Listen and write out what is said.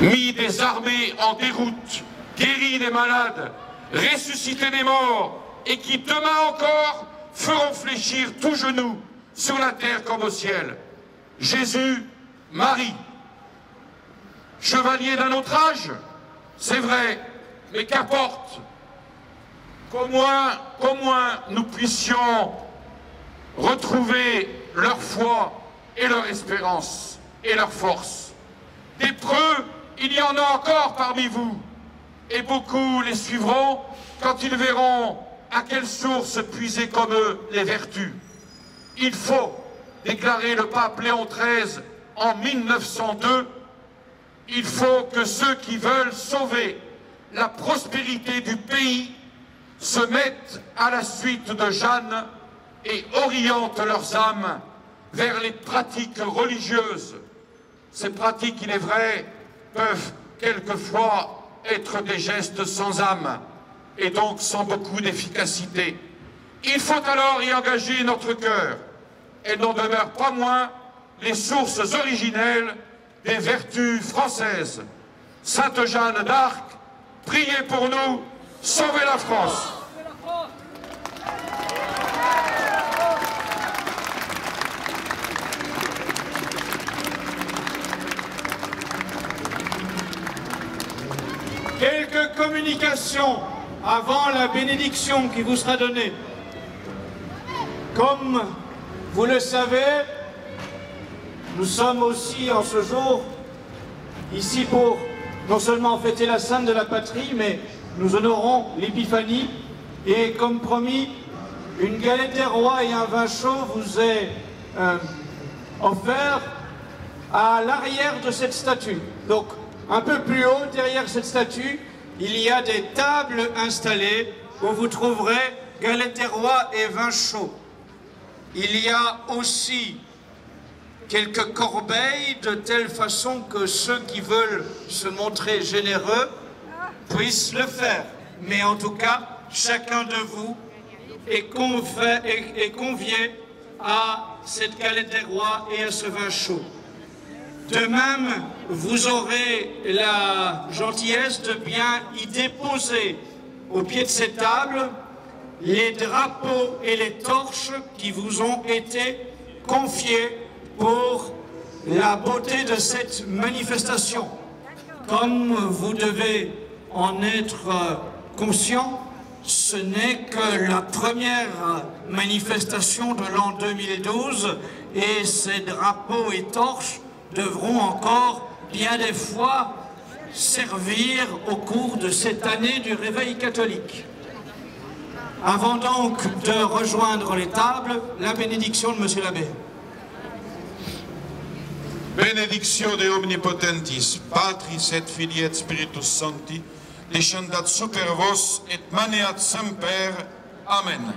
mis des armées en déroute, guéri des malades, ressuscité des morts, et qui demain encore feront fléchir tout genou sur la terre comme au ciel. Jésus, Marie, chevalier d'un autre âge, c'est vrai, mais qu'importe, qu'au moins nous puissions retrouver leur foi et leur espérance et leur force. Des preux, il y en a encore parmi vous, et beaucoup les suivront quand ils verront à quelle source puiser comme eux les vertus. Il faut, déclarer le pape Léon XIII en 1902, il faut que ceux qui veulent sauver la prospérité du pays se mettent à la suite de Jeanne et orientent leurs âmes vers les pratiques religieuses. Ces pratiques, il est vrai, peuvent quelquefois être des gestes sans âme et donc sans beaucoup d'efficacité. Il faut alors y engager notre cœur. Elles n'en demeurent pas moins les sources originelles des vertus françaises. Sainte Jeanne d'Arc, priez pour nous, sauvez la France. Quelques communications avant la bénédiction qui vous sera donnée. Comme vous le savez, nous sommes aussi en ce jour ici pour non seulement fêter la Sainte de la Patrie, mais nous honorons l'Épiphanie. Et comme promis, une galette des rois et un vin chaud vous est offert à l'arrière de cette statue. Donc, un peu plus haut, derrière cette statue, il y a des tables installées où vous trouverez galette des rois et vin chaud. Il y a aussi quelques corbeilles de telle façon que ceux qui veulent se montrer généreux puissent le faire. Mais en tout cas, chacun de vous est convié à cette galette des rois et à ce vin chaud. De même, vous aurez la gentillesse de bien y déposer au pied de ces tables les drapeaux et les torches qui vous ont été confiés pour la beauté de cette manifestation. Comme vous devez en être conscient, ce n'est que la première manifestation de l'an 2012 et ces drapeaux et torches devront encore bien des fois servir au cours de cette année du réveil catholique. Avant donc de rejoindre les tables, la bénédiction de Monsieur l'abbé. Benedictio de omnipotentis, Patris et Filii et Spiritus Sancti, descendat super vos et maneat semper. Amen.